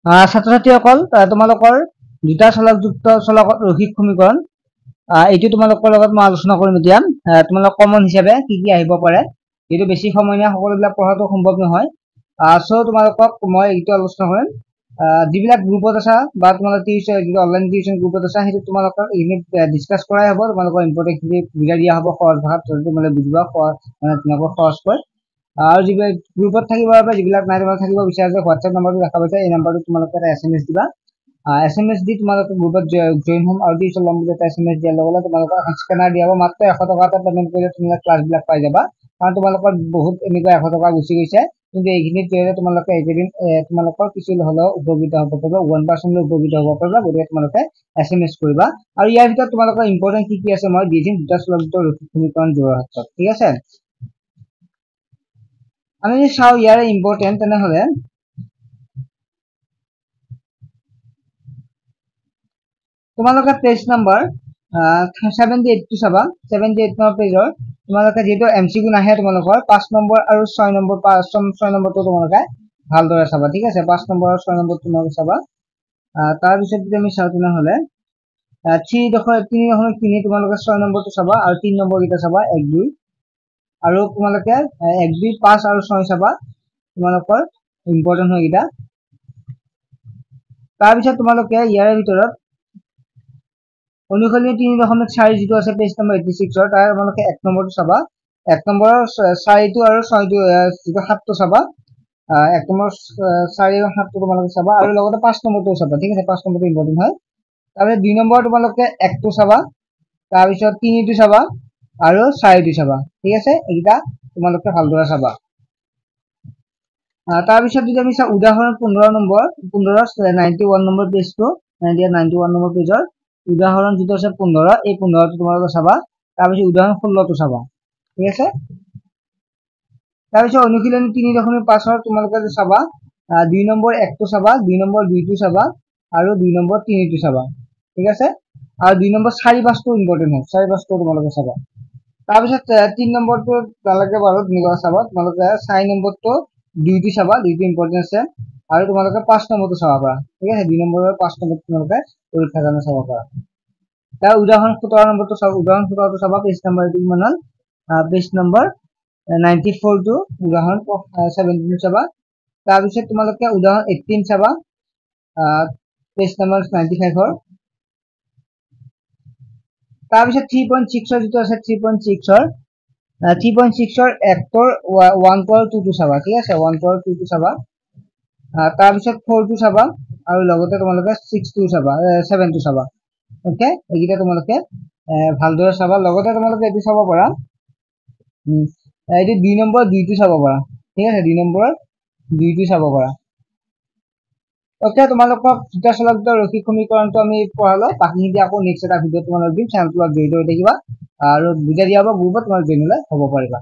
ছাত্ৰ ছাত্ৰীসকল তোমালোকৰ দুটা চলকযুক্ত চলকত ৰৈখিক সমীকৰণ এইটো তোমালোকৰ লগত মই আলোচনা কৰিম এতিয়া তোমালোক কমন হিচাপে কি কি আহিব পাৰে এইটো বেছি সময় নাই সকলোবিলাক পঢ়াটো সম্ভৱ নহয় সো তোমালোকক মই এইটো আলোচনা কৰিম যিবিলাক গ্ৰুপত আছা বা তোমালোক টিউচন অনলাইন টিউচন গ্ৰুপত আছা সেইটো তোমালোকক ইউনিট ডিসকাস কৰাই হ'ব তোমালোকৰ ইম্পৰ্টেন্ট খিনি বুজাই দিয়া হ'ব সহজ ভাষাত তোমালোকে বুজিবা মানে তোমালোকৰ সহজকৈ আৰু যিবিলাক গ্ৰুপত থাকিব বাবে যিবিলাক নাই তোমালোক থাকিব বিচাৰে যে হোৱাটছএপ নম্বৰটো দেখা পাইছে এই নম্বৰটো তোমালোকে এটা এছএমএছ দিবা এছএমএছ দি তোমালোকে গ্ৰুপত জয়েন হ'ম আৰু টিউচন ল'ম বুলি এটা এছএমএছ দিয়াৰ লগে লগে তোমালোকক এখন স্কেনাৰ দিয়া হ'ব মাত্ৰ 100 টকা এটা পেমেন্ট কৰিলে তোমালোকে ক্লাছবিলাক পাই যাবা কাৰণ তোমালোকৰ বহুত এনেকুৱা 100 টকা গুচি গৈছে কিন্তু এইখিনিত জৰিয়তে তোমালোকে এইকেইদিন তোমালোকৰ কিছু হ'লেও উপকৃত হ'ব পাৰিবা 1% উপকৃত হ'ব পাৰিবা গতিকে তোমালোকে এছএমএছ কৰিবা আৰু ইয়াৰ ভিতৰত তোমালোকৰ ইম্পৰ্টেন্ট কি কি আছে মই দি দিম দুটা চলকযুক্ত ৰৈখিক সমীকৰণ যোৱাৰ ক্ষেত্ৰত ঠিক আছে আমি যদি চাও ইয়াৰে ইম্পৰ্টেন্ট তেনেহলে তোমালোকে পেজ নাম্বাৰ 78 টো চাবা 78 নম্বৰ পেজৰ তোমালোকে যেটো এমসিকিউ নাহে তোমালোকৰ 5 নম্বৰ আৰু 6 নম্বৰ 6 নম্বৰটো তোমালোকে ভালদৰে চাবা ঠিক আছে 5 নম্বৰ আৰু 6 নম্বৰ তোমালোকে চাবা তাৰ পিছত যদি আমি চাও তেনেহলে 3.3 তোমালোকে 6 নম্বৰটো চাবা আৰু 3 নম্বৰ কিটা চাবা 1 2 আৰু তোমালোকে 1 2 5 আৰু 6 চাবা তোমালোকৰ ইম্পৰ্টেন্ট হয় কিটা তাৰ পিছত তোমালোকে ইয়াৰ ভিতৰত অনুকলনী 3.4 যেটো আছে পেজ নম্বৰ 86 ৰ তাৰ তোমালোকে 1 নম্বৰটো চাবা 1 নম্বৰৰ 4 টো আৰু 6 টো যেটো 7 টো চাবা 1 নম্বৰ 4 আৰু 7 টো তোমালোকে চাবা আৰু লগতে 5 নম্বৰটো চাবা ঠিক আছে 5 নম্বৰটো ইম্পৰ্টেন্ট হয় তাৰপিছত 2 নম্বৰ তোমালোকে 1 টো চাবা তাৰ পিছত 3 টো চাবা আৰু 4 টো চাবা ঠিক আছে এইটা তোমালোকে ভালদৰে চাবা তাৰ পিছত যদি আমি চাও উদাহৰণ 15 নম্বৰ 91 নম্বৰ পেজটো 91 নম্বৰ পেজৰ উদাহৰণ যেটো আছে 15 এই 15 টো তোমালোকে চাবা তাৰ পিছত উদাহৰণ 16 টো চাবা ঠিক আছে তাৰ পিছত অনুশীলনী 3.5 ৰ তোমালোকে চাবা 2 নম্বৰ 1 টো চাবা 2 নম্বৰ 2 টো চাবা আৰু 2 নম্বৰ 3 টো চাবা ঠিক আছে আৰু 2 নম্বৰ 4 5 টো ইম্পৰ্টেন্ট হয় 4 5 টো তোমালোকে চাবা তাৰ পিছত 3 নম্বৰটো তোমালোকে বাৰু নিগা চাবা তোমালোকে 4 নম্বৰটো 2 টো চাবা 2 টো ইম্পৰ্টেন্ট আছে আৰু তোমালোকে 5 নম্বৰটো চাবা পাৰা ঠিক আছে 2 নম্বৰ আৰু 5 নম্বৰ তোমালোকে পৰীক্ষাৰ কাৰণে চাবা পাৰা তাৰ উদাহৰণ 17 নম্বৰটো চাবা উদাহৰণ 17 টো চাবা পেজ নম্বৰ এইটো কিমান পেজ নম্বৰ 94 টো উদাহৰণ 17 চাবা তাৰ পিছত তোমালোকে উদাহৰণ 18 চাবা পেজ নম্বৰ 95 ৰ তাৰ পিছত 3.6 ৰ যেটো আছে 3.6 ৰ 3.6 ৰ 1 ৰ 1.2 টো চাবা ঠিক আছে 1.2 টো চাবা তাৰ পিছত 4 টো চাবা আৰু লগতে তোমালোকে 6 টো চাবা 7 টো চাবা ওকে এইটা তোমালোকে ভালদৰে চাবা লগতে তোমালোকে এটো চাব পাৰা এইটো 2 নম্বৰ 2 টো চাব পাৰা ঠিক আছে 2 নম্বৰ 2 টো চাব পাৰা ওকে তোমালোকক দুটা চলকযুক্ত ৰৈখিক সমীকৰণটো আমি পঢ়ালো বাকিখিনি আকৌ নেক্সট এটা ভিডিও তোমালোক দিম চেনেলটো জড়িত হৈ থাকিবা আৰু বুজাই দিয়া হ'ব গ্ৰুপত তোমালোক জেনেলে হ'ব পাৰিবা